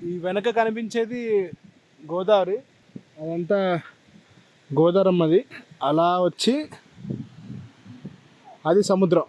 ఈ వెనక కనిపించేది గోదావరి, అదంతా గోదావరమ్మది. అలా వచ్చి అది సముద్రం.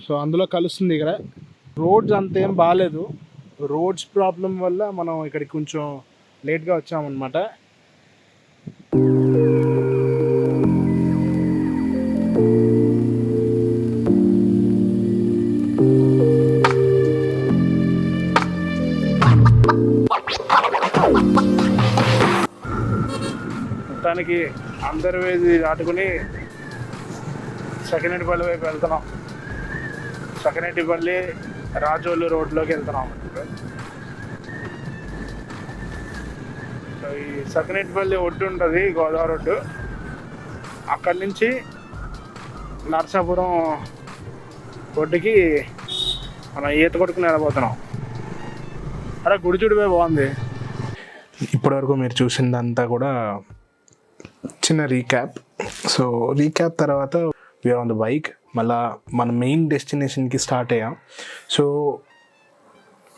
సో అందులో కలుస్తుంది. ఇక్కడ రోడ్స్ అంతేం బాగాలేదు. రోడ్స్ ప్రాబ్లం వల్ల మనం ఇక్కడికి కొంచెం లేట్గా వచ్చామన్నమాట. మొత్తానికి అందరి వేది దాటుకుని సకినేటిపల్లి వైపు వెళ్తున్నాం. సకినేటిపల్లి రాజోలు రోడ్లోకి వెళ్తున్నాం. సో ఈ సకినేటిపల్లి ఒడ్డు ఉంటుంది, గోదావరి ఒడ్డు. అక్కడి నుంచి నరసాపురం ఒడ్డుకి మనం ఈత కొట్టుకుని వెళ్ళబోతున్నాం. అరే గుడి చూడిపోయి బాగుంది. ఇప్పటివరకు మీరు చూసిందంతా కూడా చిన్న రీక్యాప్. సో రీక్యాప్ తర్వాత వీఆర్ ఆన్ ద బైక్. మళ్ళా మన మెయిన్ డెస్టినేషన్కి స్టార్ట్ అయ్యాం. సో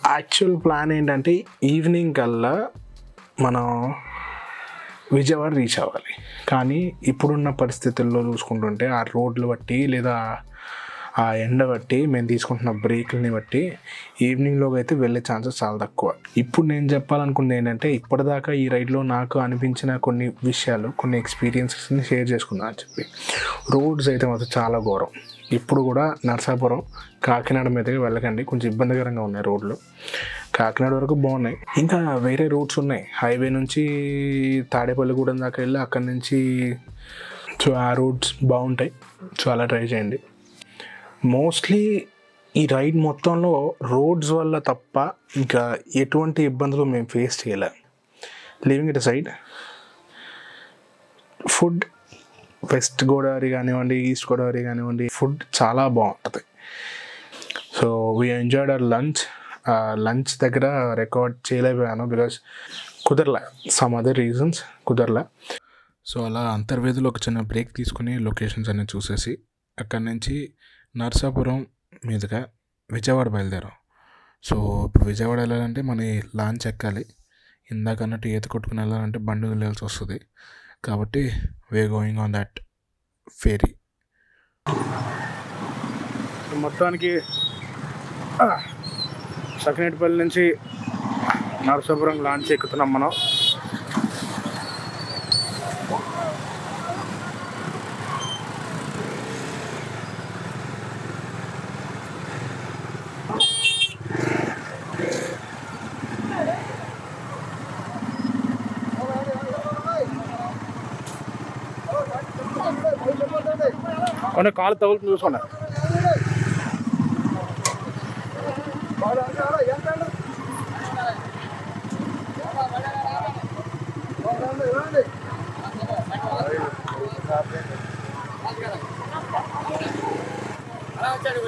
యాక్చువల్ ప్లాన్ ఏంటంటే ఈవినింగ్ కల్లా మనం విజయవాడ రీచ్ అవ్వాలి. కానీ ఇప్పుడున్న పరిస్థితుల్లో చూసుకుంటుంటే ఆ రోడ్లు బట్టి లేదా ఆ ఎండ బట్టి మేము తీసుకుంటున్న బ్రేక్లని బట్టి ఈవినింగ్లోకి అయితే వెళ్ళే ఛాన్సెస్ చాలా తక్కువ. ఇప్పుడు నేను చెప్పాలనుకుంది ఏంటంటే ఇప్పటిదాకా ఈ రైడ్లో నాకు అనిపించిన కొన్ని విషయాలు, కొన్ని ఎక్స్పీరియన్సెస్ని షేర్ చేసుకుందాం అని చెప్పి. రోడ్స్ అయితే మాత్రం చాలా ఘోరం. ఇప్పుడు కూడా నరసాపురం కాకినాడ మీదకి వెళ్ళకండి, కొంచెం ఇబ్బందికరంగా ఉన్నాయి రోడ్లు. కాకినాడ వరకు బాగున్నాయి, ఇంకా వేరే రూట్స్ ఉన్నాయి. హైవే నుంచి తాడేపల్లిగూడెం దాకా వెళ్ళి అక్కడి నుంచి సో ఆ రూట్స్ బాగుంటాయి. సో అలా ట్రై చేయండి. మోస్ట్లీ ఈ రైడ్ మొత్తంలో రోడ్స్ వల్ల తప్ప ఇంకా ఎటువంటి ఇబ్బందులు మేము ఫేస్ చేయలే. Living it side, food west Godavari కానివ్వండి, ఈస్ట్ గోదావరి కానివ్వండి, ఫుడ్ చాలా బాగుంటుంది. So we enjoyed our lunch దగ్గర రికార్డ్ చేయలేకపోయాను బికాస్ కుదరలే, సమ్ అదర్ రీజన్స్ కుదరలే. సో అలా అంతర్వేదిలో ఒక చిన్న బ్రేక్ తీసుకుని లొకేషన్స్ అన్నీ చూసేసి అక్కడి నుంచి నరసాపురం మీదుగా విజయవాడ బయలుదేరాం. సో ఇప్పుడు విజయవాడ వెళ్ళాలంటే మన లాంచ్ ఎక్కాలి. ఇందాక అన్నట్టు ఈత కొట్టుకుని వెళ్ళాలంటే బండి వెళ్ళాల్సి వస్తుంది. కాబట్టి వీఆర్ గోయింగ్ ఆన్ దట్ ఫేరీ. మొత్తానికి సకినేటిపల్లి నుంచి నరసాపురం లాంచ్ ఎక్కుతున్నాం మనం. కొన్ని కాలు తగులుతుంది చూసుకోండి. వచ్చాడు.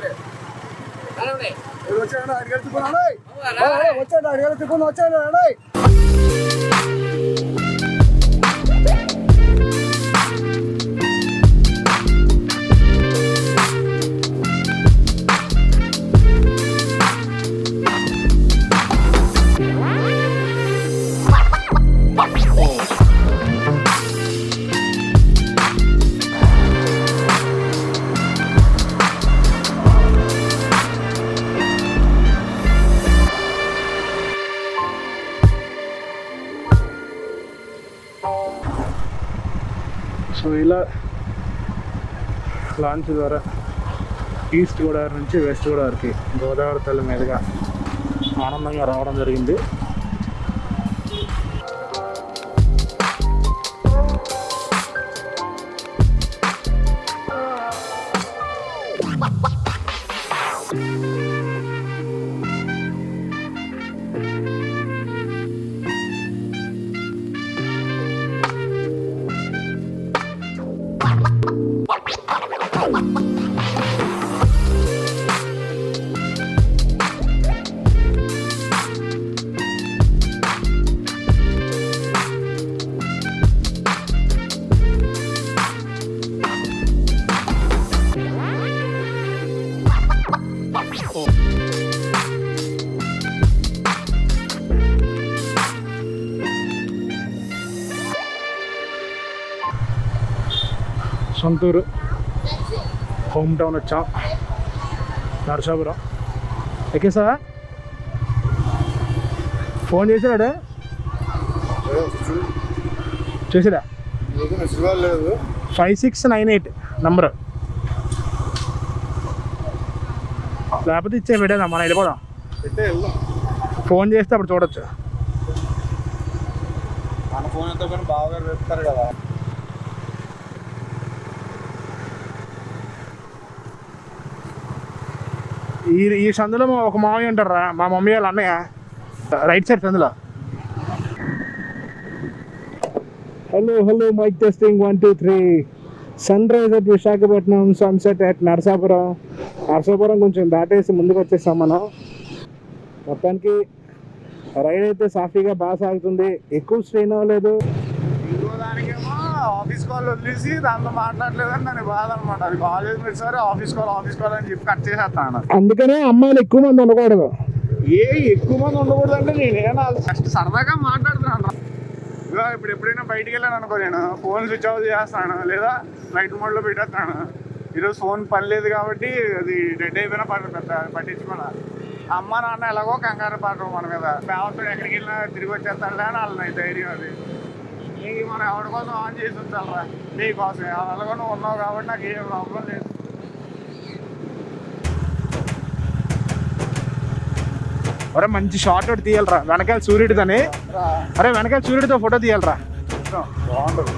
సో ఇలా లాంచ్ ద్వారా ఈస్ట్ గోదావరి నుంచి వెస్ట్ గోదావరికి గోదావరి తల్లి మీదుగా ఆనందంగా రావడం జరిగింది. సొంతూరు హోమ్ టౌన్ వచ్చాం, నరసాపురం. ఎక్కేసావా? ఫోన్ చేసాడా? చేసాడా? 5698 నంబరు. లేకపోతే ఇచ్చే పెట్టేదా, మనం వెళ్ళిపోదాం. ఫోన్ చేస్తే అప్పుడు చూడొచ్చు. మన ఫోన్ ఎంతో కానీ బాగా చెప్తారు కదా. ఈ సందులో ఒక మామయ్య ఉంటారా, మా మమ్మీ వాళ్ళ అన్నయ్య, రైట్ సైడ్ సందులో. Hello mic testing 1 2 3. Sunrise at Visakhapatnam, sunset at Narasapuram. Narasapuram కొంచెం దాటేసి ముందుకు వచ్చేసాం మనం. మొత్తానికి రైడ్ అయితే సాఫీగా బాగా సాగుతుంది, ఎక్కువ స్ట్రెయిన్ అవ్వలేదు. ఇంకో దానికేమో ఆఫీస్ కాల్ వదిలేసి దాంతో మాట్లాడలేదని దాని బాధ అనమాట. అది కాల్ చేసి సరే ఆఫీస్ కాల్ అని చెప్పి కట్ చేసేస్తాను. అందుకనే అమ్మాయిలు ఎక్కువ మంది ఉండకూడదు. ఎక్కువ మంది ఉండకూడదు అంటే నేనేనా ఫస్ట్ సరదాగా మాట్లాడుతున్నాను. ఇప్పుడు ఎప్పుడైనా బయటికి వెళ్ళాను అనుకో, నేను ఫోన్ స్విచ్ ఆఫ్ చేస్తాను లేదా ఫ్లైట్ మోడ్లో పెట్టేస్తాను. ఈరోజు ఫోన్ పని లేదు కాబట్టి అది డెడ్ అయిపోయినా పట్టించుకోను. అమ్మ నాన్న ఎలాగో కంగారు పడరు మన మీద. పేవతో ఎక్కడికి వెళ్ళినా తిరిగి వచ్చేస్తాడులే అని వాళ్ళని ధైర్యం. అది నీకు మనం ఎవరి కోసం ఆన్ చేసి ఉంచాలరా, నీకోసం. అలాగో నువ్వు ఉన్నావు కాబట్టి నాకు ఏం ప్రాబ్లం లేదు. అరే మంచి షార్ట్ ఒకటి తీయాలరా, వెనకాల సూర్యుడితోని. అరే వెనకాల సూర్యుడితో ఫోటో తీయాలరా, బాగుంటుంది.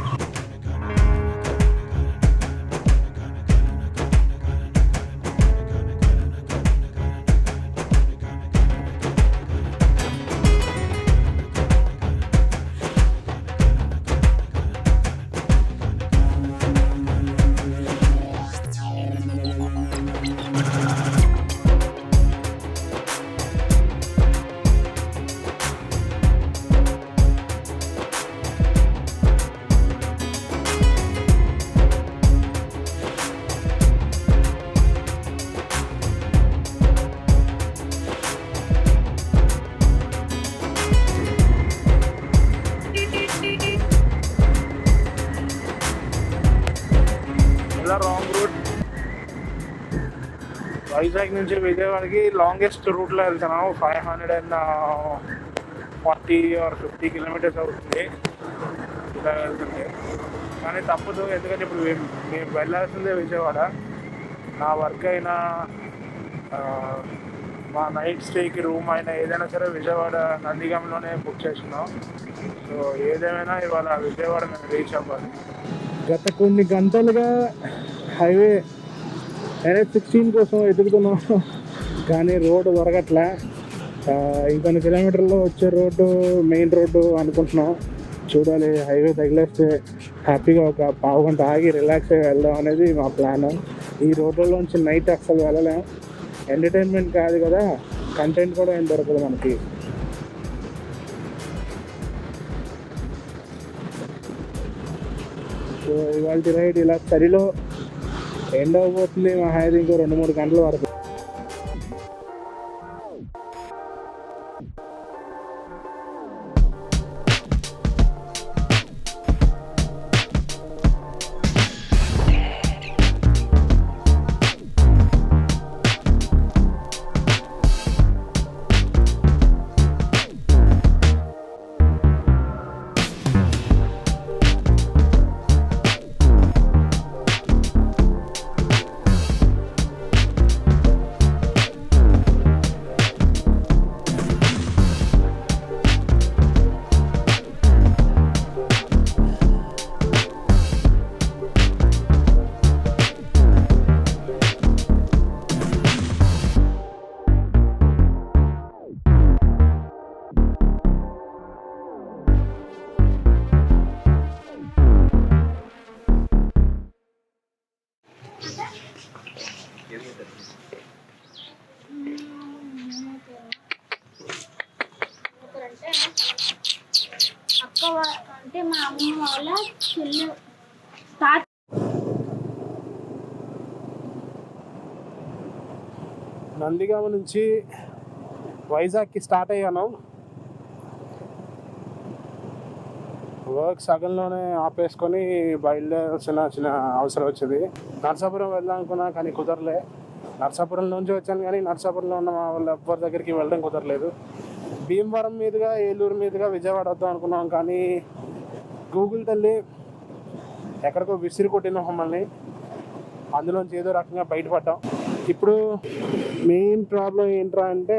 Wrong route. వైజాగ్ నుంచి విజయవాడకి లాంగెస్ట్ రూట్లో వెళ్తున్నాం. 540 or 50 కిలోమీటర్స్ అవుతుంది ఇలా వెళ్తుంది. కానీ తప్పదు, ఎందుకంటే ఇప్పుడు మేము వెళ్ళాల్సిందే విజయవాడ. నా వర్క్ అయినా మా నైట్ స్టేకి రూమ్ అయినా ఏదైనా సరే విజయవాడ నందిగాంలోనే బుక్ చేసుకున్నాం. సో ఏదేమైనా ఇవాళ విజయవాడ మేము రీచ్ అవ్వాలి. గత కొన్ని గంటలుగా హైవే NH16 కోసం ఎదుగుతున్నాం, కానీ రోడ్డు దొరకట్లే. ఇంకొన్ని కిలోమీటర్లో వచ్చే రోడ్డు మెయిన్ రోడ్డు అనుకుంటున్నాం. చూడాలి, హైవే తగిలేస్తే హ్యాపీగా ఒక పావు గంట ఆగి రిలాక్స్ అయ్యి వెళ్దాం అనేది మా ప్లాన్. ఈ రోడ్లలోంచి నైట్ అస్సలు వెళ్ళలేం. ఎంటర్టైన్మెంట్ కాదు కదా, కంటెంట్ కూడా ఏం దొరకదు మనకి. సో ఇవాళ రైడ్ ఇలా చలిలో ఎండ్ అవ్వబోతుంది. మా హైర్ ఇంకో 2-3 గంటల వరకు. అంటే మా అమ్మ వాళ్ళ చెల్లి నందిగామ నుంచి వైజాగ్కి స్టార్ట్ అయ్యాను. వర్క్ సగంలోనే ఆపేసుకొని బయలుదేరాల్సిన చిన్న అవసరం వచ్చింది. నర్సాపురం వెళ్దాం అనుకున్నా కానీ కుదరలే. నర్సాపురం నుంచి వచ్చాను కానీ నర్సాపురంలో ఉన్న మా వాళ్ళ ఎవ్వరి దగ్గరికి వెళ్ళడం కుదరలేదు. భీమవరం మీదుగా ఏలూరు మీదుగా విజయవాడ వద్దాం అనుకున్నాం కానీ గూగుల్ తల్లి ఎక్కడికో విసిరి కొట్టిన మమ్మల్ని. అందులోంచి ఏదో రకంగా బయటపడ్డాం. ఇప్పుడు మెయిన్ ప్రాబ్లం ఏంట్రా అంటే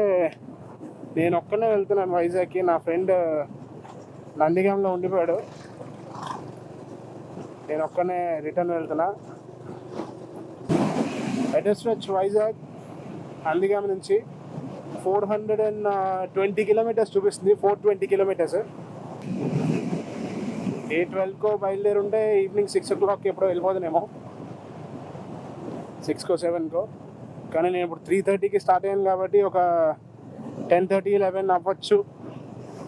నేను ఒక్కనే వెళ్తున్నాను వైజాగ్కి. నా ఫ్రెండ్ నందిగాంలో ఉండిపోయాడు. నేను ఒక్కనే రిటర్న్ వెళ్తున్నా. అడ్రస్ వైజాగ్ నందిగాం నుంచి 420 కిలోమీటర్స్ చూపిస్తుంది. 420 కిలోమీటర్స్. 8:12కో బయలుదేరుంటే ఈవినింగ్ 6 o'clock ఎప్పుడో వెళ్ళిపోతున్నామో, 6కో 7కో. కానీ నేను ఇప్పుడు 3:30కి స్టార్ట్ అయ్యాను కాబట్టి ఒక 10:30, 11 అవ్వచ్చు,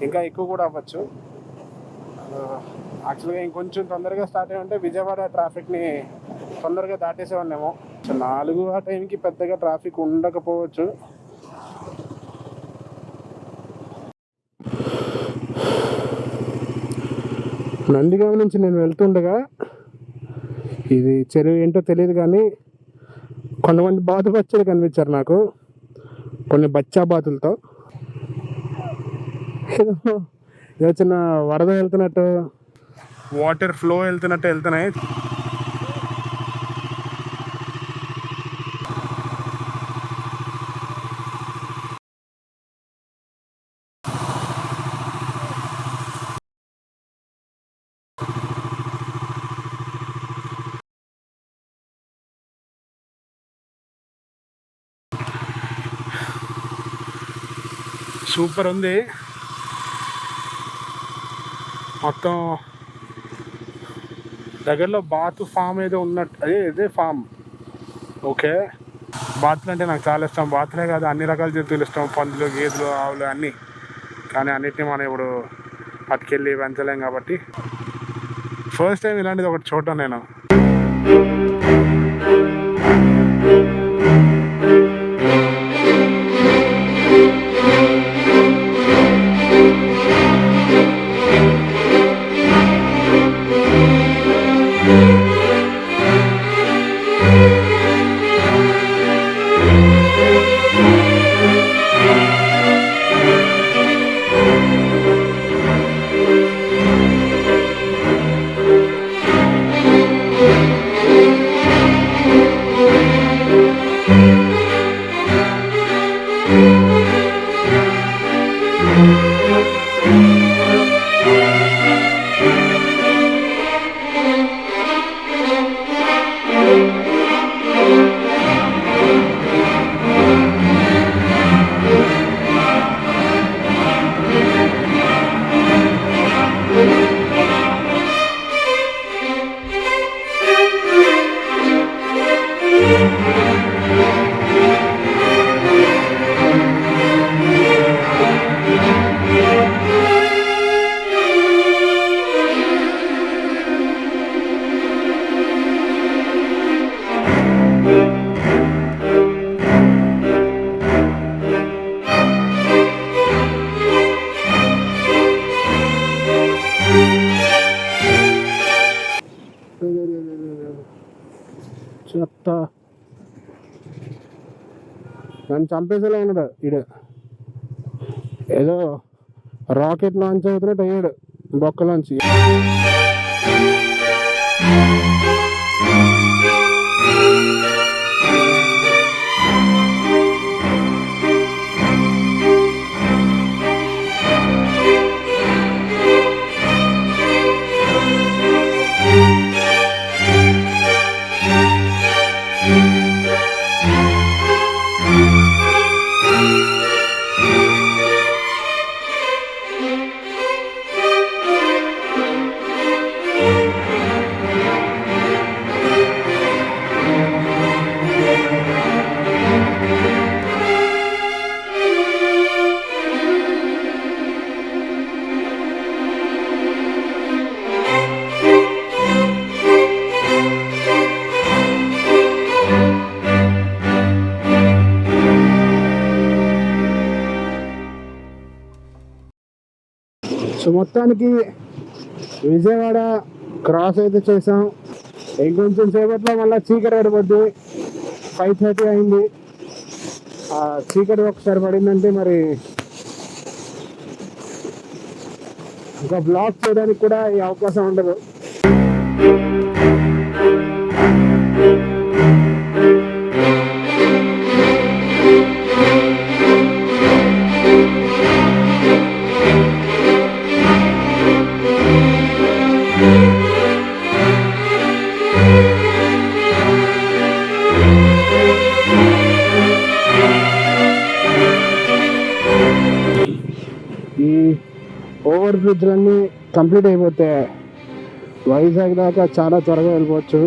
ఇంకా ఎక్కువ కూడా అవ్వచ్చు. యాక్చువల్గా ఇంకొంచెం తొందరగా స్టార్ట్ అయ్యి ఉంటే విజయవాడ ట్రాఫిక్ని తొందరగా దాటేసేవాళ్ళేమో. 4 ఆ టైంకి పెద్దగా ట్రాఫిక్ ఉండకపోవచ్చు. నందిగామ నుంచి నేను వెళ్తుండగా ఇది చెరువు ఏంటో తెలియదు కానీ కొంతమంది బాతుబచ్చలు కనిపించారు నాకు, కొన్ని బచ్చా బాతులతో. ఏదో చిన్న వరద వెళ్తున్నట్టు, వాటర్ ఫ్లో వెళ్తున్నట్టు వెళ్తున్నాయి. సూపర్ ఉంది మొత్తం. దగ్గరలో బాతు ఫామ్ ఏదో ఉన్నట్టు, ఇదే ఫామ్. ఓకే, బాతులు అంటే నాకు చాలా ఇష్టం. బాతులే కాదు, అన్ని రకాల జంతువులు ఇష్టం. పందులు, గేదెలు, ఆవులు అన్నీ. కానీ అన్నిటిని మనం ఇప్పుడు పట్టుకెళ్ళి పెంచలేం కాబట్టి ఫస్ట్ టైం ఇలాంటిది ఒకటి చూడటం నేను. చెత్త నన్ను చంపేసేలా ఉన్నాడు ఈడు. ఏదో రాకెట్ లాంచ్ అవుతున్నట్టు అయ్యాడు బొక్కలోంచి. సో మొత్తానికి విజయవాడ క్రాస్ అయితే చేసాం. ఇంకొంచెం సేపట్లో మళ్ళీ చీకటి పడిపోద్ది. 5:30 అయింది. చీకటి ఒకసారి పడిందంటే మరి ఇంకా బ్లాక్ చేయడానికి కూడా ఈ అవకాశం ఉండదు. ఈ ఓవర్ బ్రిడ్జ్లన్నీ కంప్లీట్ అయిపోతే వైజాగ్ దాకా చాలా త్వరగా వెళ్ళిపోవచ్చు.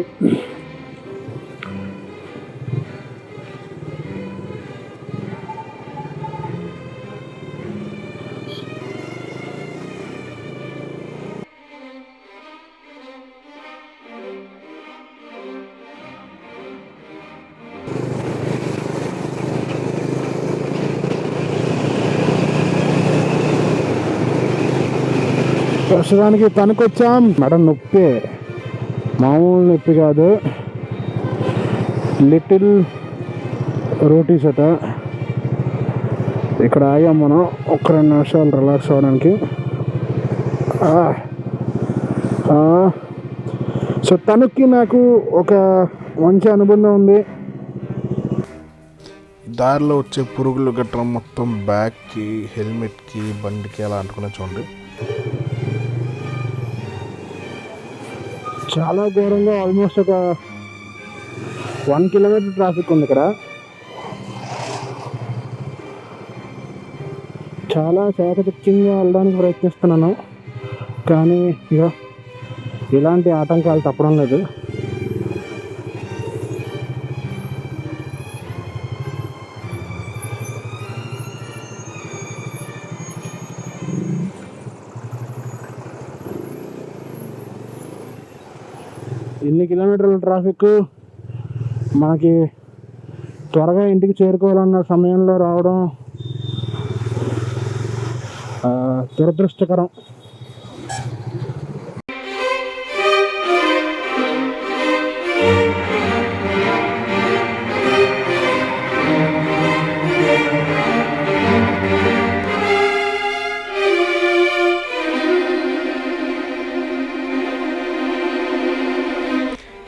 ప్రస్తుతానికి తనకొచ్చాం. మేడం నొప్పి మామూలు నొప్పి కాదు, లిటిల్ రోటీస్ అట. ఇక్కడ ఆగాం మనం ఒక 2 నిమిషాలు రిలాక్స్ అవ్వడానికి. సో తనకి నాకు ఒక మంచి అనుబంధం ఉంది. దారిలో వచ్చే పురుగులు గట్రా మొత్తం బ్యాగ్కి, హెల్మెట్కి, బండికి అలా అంటుకునే చూడండి. చాలా ఘోరంగా ఆల్మోస్ట్ ఒక 1 కిలోమీటర్ ట్రాఫిక్ ఉంది ఇక్కడ. చాలా చాకచక్యంగా వెళ్ళడానికి ప్రయత్నిస్తున్నాను, కానీ ఇక ఇలాంటి ఆటంకాలు తప్పడం లేదు. ఇన్ని కిలోమీటర్ల ట్రాఫిక్ మనకి త్వరగా ఇంటికి చేరుకోవాలన్న సమయంలో రావడం దురదృష్టకరం.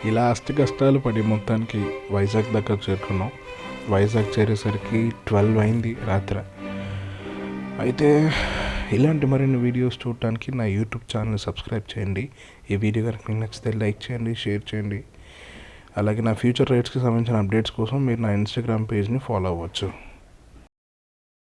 ఇలా అష్ట కష్టాలు పడి మొత్తానికి వైజాగ్ దగ్గర చేరుకున్నాం. వైజాగ్ చేరేసరికి 12 అయింది రాత్రి. అయితే ఇలాంటి మరిన్ని వీడియోస్ చూడటానికి నా యూట్యూబ్ ఛానల్ సబ్స్క్రైబ్ చేయండి. ఈ వీడియో కనుక మీకు నచ్చితే లైక్ చేయండి, షేర్ చేయండి. అలాగే నా ఫ్యూచర్ రైడ్స్కి సంబంధించిన అప్డేట్స్ కోసం మీరు నా ఇన్స్టాగ్రామ్ పేజ్ని ఫాలో అవ్వచ్చు.